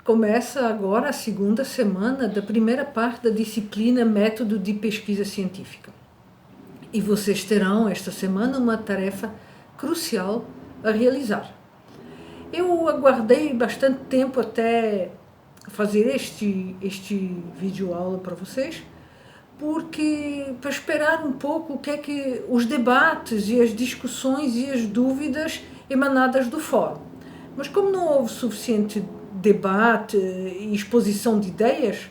Começa agora a segunda semana da primeira parte da disciplina Método de Pesquisa Científica. E vocês terão esta semana uma tarefa crucial a realizar. Eu aguardei bastante tempo até fazer este vídeo aula para vocês, porque para esperar um pouco o que é que os debates e as discussões e as dúvidas emanadas do fórum. Mas como não houve suficiente debate e exposição de ideias,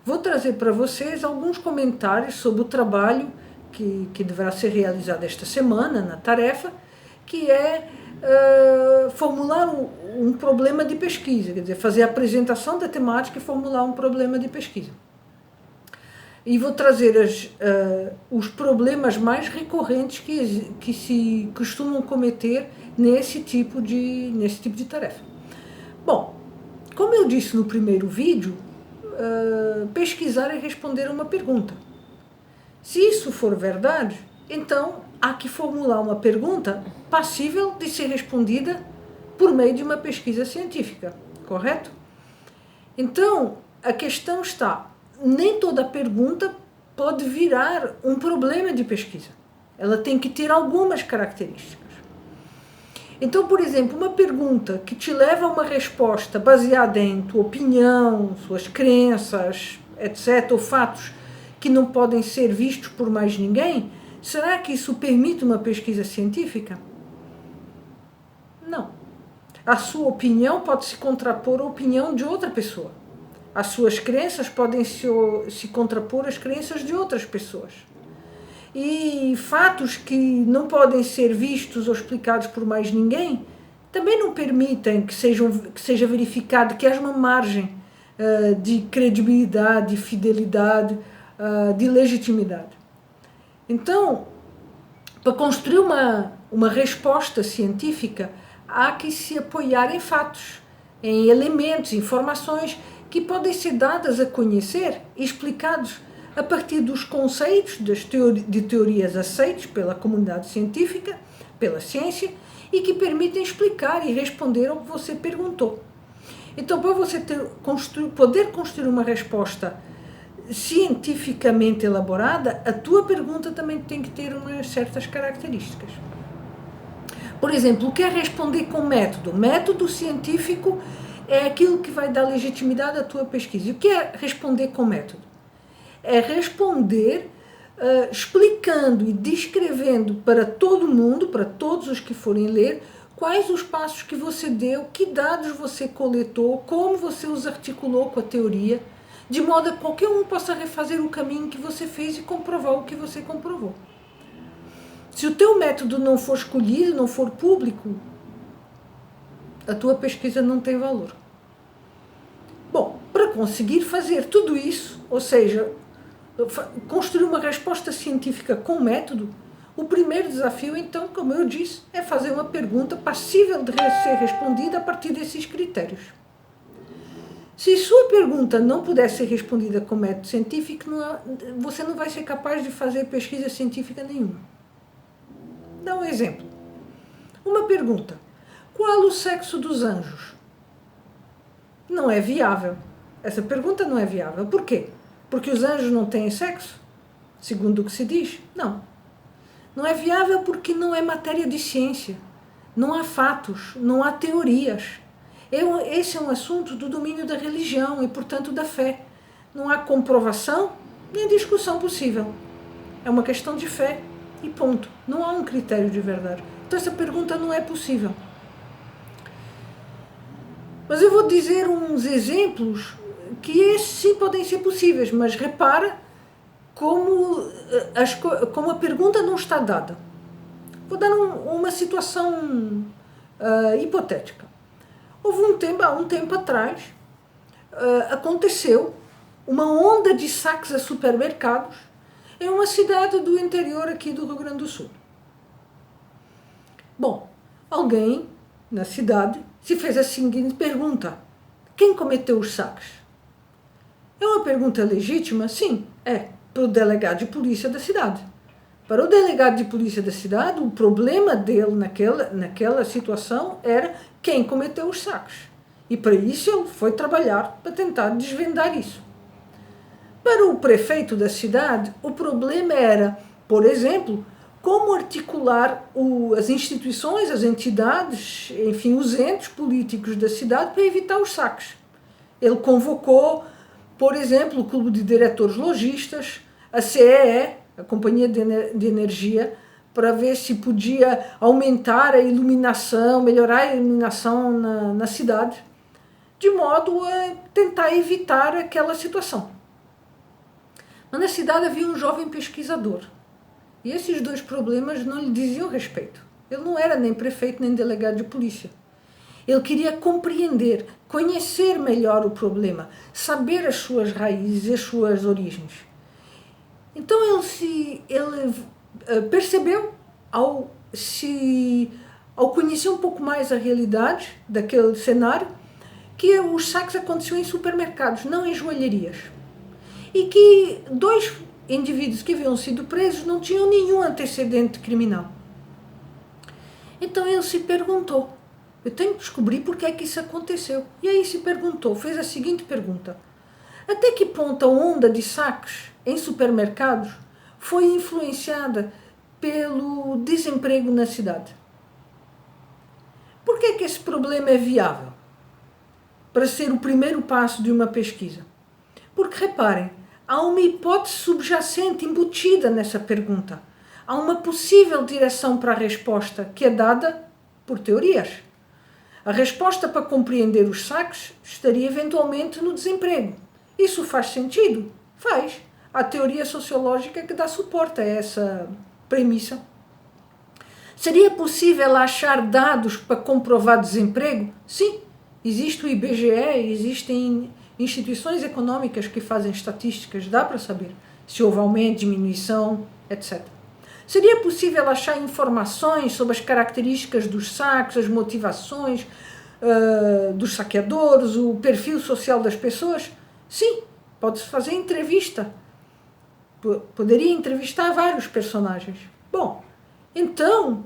vou trazer para vocês alguns comentários sobre o trabalho que deverá ser realizado esta semana na tarefa, que é formular um problema de pesquisa, quer dizer, fazer a apresentação da temática e formular um problema de pesquisa. E vou trazer os problemas mais recorrentes que se costumam cometer nesse tipo de tarefa. Bom, como eu disse no primeiro vídeo, pesquisar é responder uma pergunta. Se isso for verdade, então há que formular uma pergunta passível de ser respondida por meio de uma pesquisa científica, correto? Então, a questão está, nem toda pergunta pode virar um problema de pesquisa. Ela tem que ter algumas características. Então, por exemplo, uma pergunta que te leva a uma resposta baseada em tua opinião, suas crenças, etc., ou fatos que não podem ser vistos por mais ninguém, será que isso permite uma pesquisa científica? Não. A sua opinião pode se contrapor à opinião de outra pessoa. As suas crenças podem se contrapor às crenças de outras pessoas. E fatos que não podem ser vistos ou explicados por mais ninguém também não permitem que seja verificado que haja uma margem de credibilidade, de fidelidade, de legitimidade. Então, para construir uma resposta científica, há que se apoiar em fatos, em elementos, informações que podem ser dadas a conhecer e explicados a partir dos conceitos de teorias aceitos pela comunidade científica, pela ciência, e que permitem explicar e responder ao que você perguntou. Então, para você poder construir uma resposta cientificamente elaborada, a tua pergunta também tem que ter umas certas características. Por exemplo, o que é responder com método? Método científico é aquilo que vai dar legitimidade à tua pesquisa. E o que é responder com método? É responder explicando e descrevendo para todo mundo, para todos os que forem ler, quais os passos que você deu, que dados você coletou, como você os articulou com a teoria, de modo a qualquer um possa refazer o caminho que você fez e comprovar o que você comprovou. Se o teu método não for escolhido, não for público, a tua pesquisa não tem valor. Bom, para conseguir fazer tudo isso, ou seja, construir uma resposta científica com método, o primeiro desafio, então, como eu disse, é fazer uma pergunta passível de ser respondida a partir desses critérios. Se sua pergunta não puder ser respondida com método científico, você não vai ser capaz de fazer pesquisa científica nenhuma. Dá um exemplo. Uma pergunta: qual o sexo dos anjos? Não é viável. Essa pergunta não é viável. Por quê? Porque os anjos não têm sexo? Segundo o que se diz? Não. Não é viável porque não é matéria de ciência. Não há fatos, não há teorias. Esse é um assunto do domínio da religião e, portanto, da fé. Não há comprovação nem discussão possível. É uma questão de fé e ponto. Não há um critério de verdade. Então, essa pergunta não é possível. Mas eu vou dizer uns exemplos que esses sim podem ser possíveis, mas repara como a pergunta não está dada. Vou dar uma situação hipotética. Houve um tempo atrás, aconteceu uma onda de saques a supermercados em uma cidade do interior aqui do Rio Grande do Sul. Bom, alguém na cidade se fez a seguinte pergunta: quem cometeu os saques? É uma pergunta legítima? Sim, é, para o delegado de polícia da cidade. Para o delegado de polícia da cidade, o problema dele naquela situação era quem cometeu os saques. E para isso ele foi trabalhar para tentar desvendar isso. Para o prefeito da cidade, o problema era, por exemplo, como articular as instituições, as entidades, enfim, os entes políticos da cidade para evitar os saques. Ele convocou, por exemplo, o Clube de Diretores Logistas, a CEE, a Companhia de Energia, para ver se podia aumentar a iluminação, melhorar a iluminação na cidade, de modo a tentar evitar aquela situação. Mas na cidade havia um jovem pesquisador, e esses dois problemas não lhe diziam respeito. Ele não era nem prefeito nem delegado de polícia. Ele queria compreender, conhecer melhor o problema, saber as suas raízes, as suas origens. Então ele percebeu, ao conhecer um pouco mais a realidade daquele cenário, que os saques aconteciam em supermercados, não em joalherias. E que dois indivíduos que haviam sido presos não tinham nenhum antecedente criminal. Então ele se perguntou, eu tenho que descobrir porque é que isso aconteceu. E aí se perguntou, fez a seguinte pergunta: até que ponto a onda de saques em supermercados foi influenciada pelo desemprego na cidade? Por que é que esse problema é viável para ser o primeiro passo de uma pesquisa? Porque, reparem, há uma hipótese subjacente embutida nessa pergunta. Há uma possível direção para a resposta que é dada por teorias. A resposta para compreender os saques estaria eventualmente no desemprego. Isso faz sentido? Faz. Há teoria sociológica que dá suporte a essa premissa. Seria possível achar dados para comprovar desemprego? Sim. Existe o IBGE, existem instituições econômicas que fazem estatísticas, dá para saber se houve aumento, diminuição, etc. Seria possível achar informações sobre as características dos saques, as motivações dos saqueadores, o perfil social das pessoas? Sim, pode-se fazer entrevista. Poderia entrevistar vários personagens. Bom, então,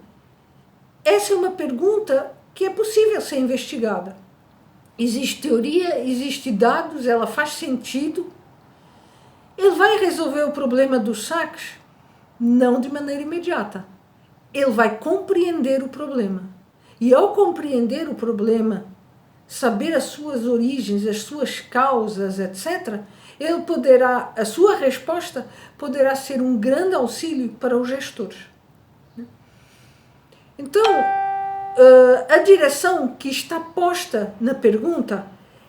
essa é uma pergunta que é possível ser investigada. Existe teoria, existe dados, ela faz sentido. Ele vai resolver o problema dos saques? Não de maneira imediata. Ele vai compreender o problema. E ao compreender o problema, saber as suas origens, as suas causas, etc., a sua resposta poderá ser um grande auxílio para os gestores. Então, a direção que está posta na pergunta,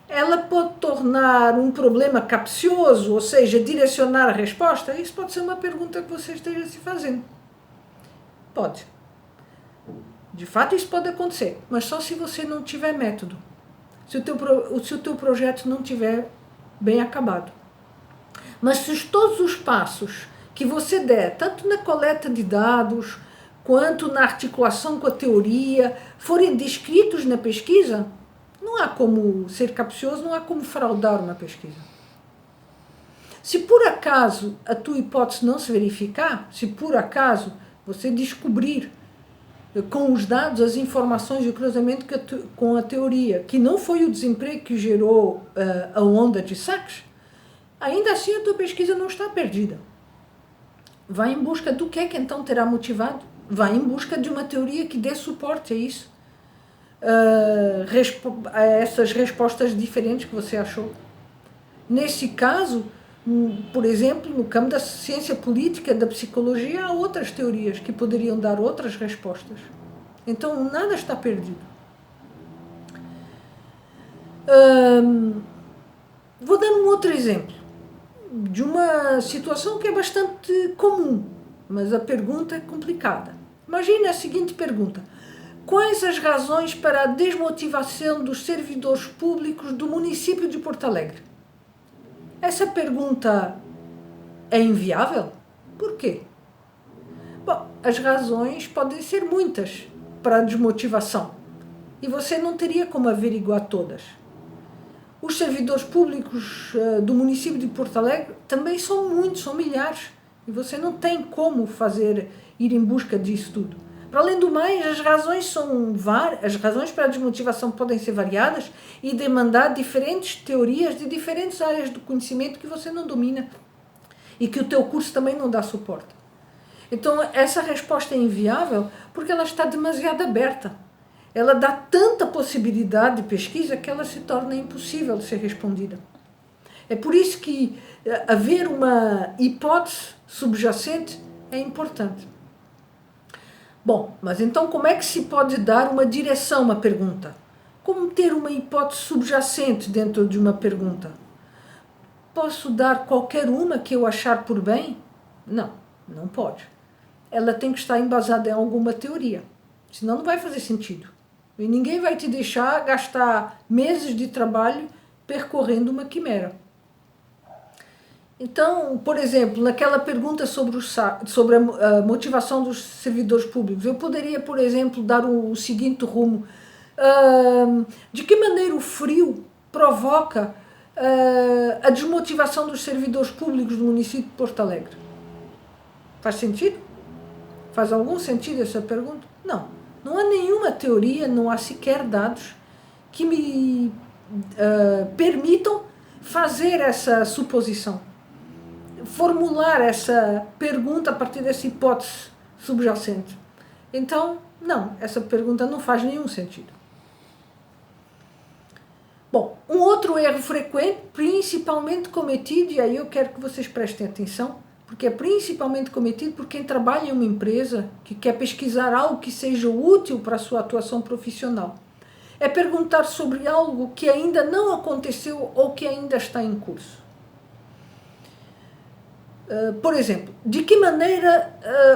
ela pode tornar um problema capcioso, ou seja, direcionar a resposta. Isso pode ser uma pergunta que você esteja se fazendo. Pode. De fato, isso pode acontecer, mas só se você não tiver método. Se o teu projeto não tiver bem acabado. Mas se todos os passos que você der, tanto na coleta de dados, quanto na articulação com a teoria, forem descritos na pesquisa, não há como ser capcioso, não há como fraudar uma pesquisa. Se por acaso a tua hipótese não se verificar, se por acaso você descobrir com os dados, as informações e o cruzamento com a teoria, que não foi o desemprego que gerou a onda de saques, ainda assim a tua pesquisa não está perdida. Vai em busca do que é que então terá motivado. Vai em busca de uma teoria que dê suporte a isso, a essas respostas diferentes que você achou. Nesse caso, por exemplo, no campo da ciência política, da psicologia, há outras teorias que poderiam dar outras respostas. Então, nada está perdido. Vou dar um outro exemplo de uma situação que é bastante comum, mas a pergunta é complicada. Imagine a seguinte pergunta: quais as razões para a desmotivação dos servidores públicos do município de Porto Alegre? Essa pergunta é inviável? Por quê? Bom, as razões podem ser muitas para a desmotivação e você não teria como averiguar todas. Os servidores públicos do município de Porto Alegre também são muitos, são milhares, e você não tem como ir em busca disso tudo. Para além do mais, as razões para a desmotivação podem ser variadas e demandar diferentes teorias de diferentes áreas do conhecimento que você não domina e que o teu curso também não dá suporte. Então, essa resposta é inviável porque ela está demasiado aberta. Ela dá tanta possibilidade de pesquisa que ela se torna impossível de ser respondida. É por isso que haver uma hipótese subjacente é importante. Bom, mas então como é que se pode dar uma direção a uma pergunta? Como ter uma hipótese subjacente dentro de uma pergunta? Posso dar qualquer uma que eu achar por bem? Não, não pode. Ela tem que estar embasada em alguma teoria, senão não vai fazer sentido. E ninguém vai te deixar gastar meses de trabalho percorrendo uma quimera. Então, por exemplo, naquela pergunta sobre a motivação dos servidores públicos, eu poderia, por exemplo, dar o seguinte rumo. De que maneira o frio provoca a desmotivação dos servidores públicos do município de Porto Alegre? Faz sentido? Faz algum sentido essa pergunta? Não. Não há nenhuma teoria, não há sequer dados que me permitam fazer essa suposição, formular essa pergunta a partir dessa hipótese subjacente. Então, não, essa pergunta não faz nenhum sentido. Bom, um outro erro frequente, principalmente cometido, e aí eu quero que vocês prestem atenção, porque é principalmente cometido por quem trabalha em uma empresa que quer pesquisar algo que seja útil para a sua atuação profissional. É perguntar sobre algo que ainda não aconteceu ou que ainda está em curso. Por exemplo, de que maneira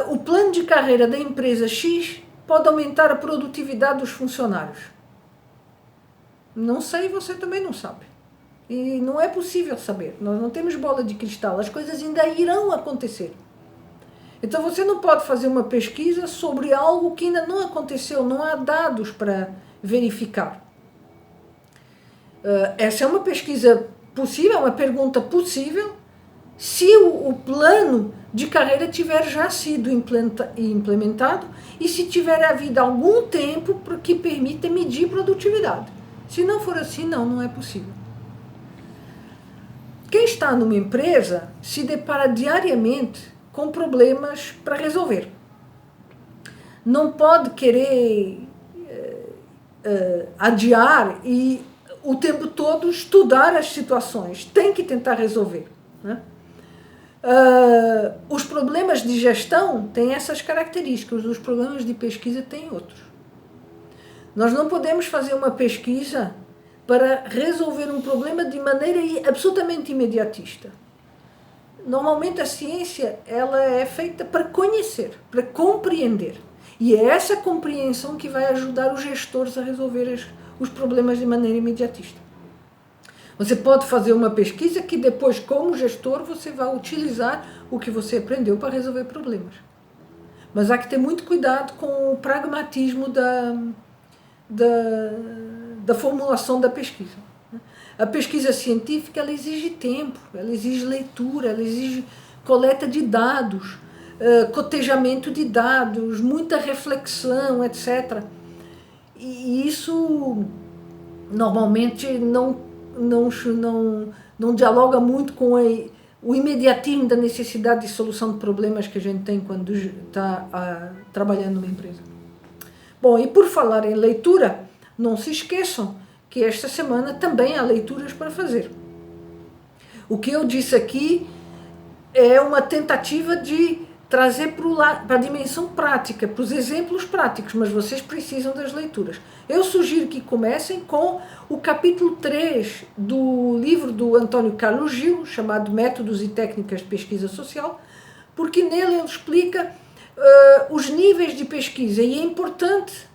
o plano de carreira da empresa X pode aumentar a produtividade dos funcionários? Não sei, você também não sabe. E não é possível saber, nós não temos bola de cristal, as coisas ainda irão acontecer. Então você não pode fazer uma pesquisa sobre algo que ainda não aconteceu, não há dados para verificar. Essa é uma pesquisa possível, uma pergunta possível, se o plano de carreira tiver já sido implementado e se tiver havido algum tempo que permita medir produtividade. Se não for assim, não é possível. Quem está numa empresa se depara diariamente com problemas para resolver. Não pode querer adiar e o tempo todo estudar as situações. Tem que tentar resolver, né? Os problemas de gestão têm essas características, os problemas de pesquisa têm outros. Nós não podemos fazer uma pesquisa para resolver um problema de maneira absolutamente imediatista. Normalmente a ciência ela é feita para conhecer, para compreender. E é essa compreensão que vai ajudar os gestores a resolver os problemas de maneira imediatista. Você pode fazer uma pesquisa que depois, como gestor, você vai utilizar o que você aprendeu para resolver problemas. Mas há que ter muito cuidado com o pragmatismo da formulação da pesquisa. A pesquisa científica ela exige tempo, ela exige leitura, ela exige coleta de dados, cotejamento de dados, muita reflexão, etc. E isso normalmente não dialoga muito com o imediatismo da necessidade de solução de problemas que a gente tem quando está trabalhando numa empresa. Bom, e por falar em leitura, não se esqueçam que esta semana também há leituras para fazer. O que eu disse aqui é uma tentativa de trazer para a dimensão prática, para os exemplos práticos, mas vocês precisam das leituras. Eu sugiro que comecem com o capítulo 3 do livro do Antônio Carlos Gil, chamado Métodos e Técnicas de Pesquisa Social, porque nele ele explica os níveis de pesquisa e é importante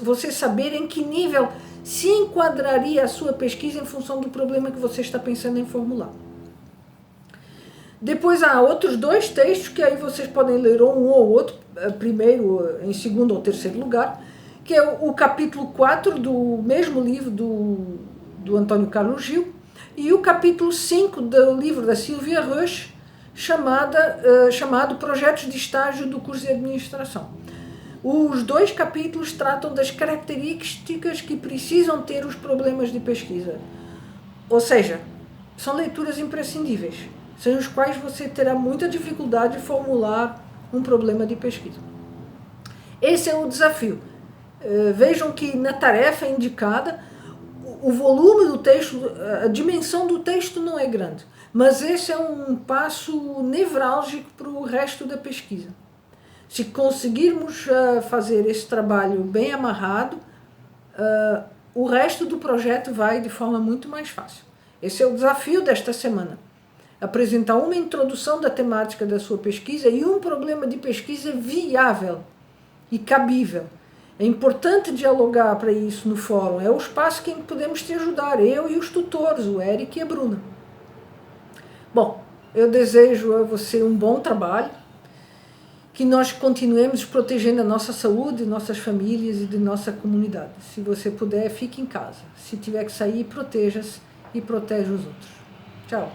você saber em que nível se enquadraria a sua pesquisa em função do problema que você está pensando em formular. Depois há outros dois textos que aí vocês podem ler um ou outro, primeiro, em segundo ou terceiro lugar, que é o capítulo 4 do mesmo livro do Antônio Carlos Gil e o capítulo 5 do livro da Sylvia Roche, chamado Projetos de Estágio do curso de Administração. Os 2 capítulos tratam das características que precisam ter os problemas de pesquisa. Ou seja, são leituras imprescindíveis, sem os quais você terá muita dificuldade de formular um problema de pesquisa. Esse é o desafio. Vejam que na tarefa indicada, o volume do texto, a dimensão do texto não é grande, mas esse é um passo nevrálgico para o resto da pesquisa. Se conseguirmos fazer esse trabalho bem amarrado, o resto do projeto vai de forma muito mais fácil. Esse é o desafio desta semana. Apresentar uma introdução da temática da sua pesquisa e um problema de pesquisa viável e cabível. É importante dialogar para isso no fórum. É o espaço que podemos te ajudar, eu e os tutores, o Eric e a Bruna. Bom, eu desejo a você um bom trabalho, que nós continuemos protegendo a nossa saúde, nossas famílias e de nossa comunidade. Se você puder, fique em casa. Se tiver que sair, proteja-se e proteja os outros. Tchau.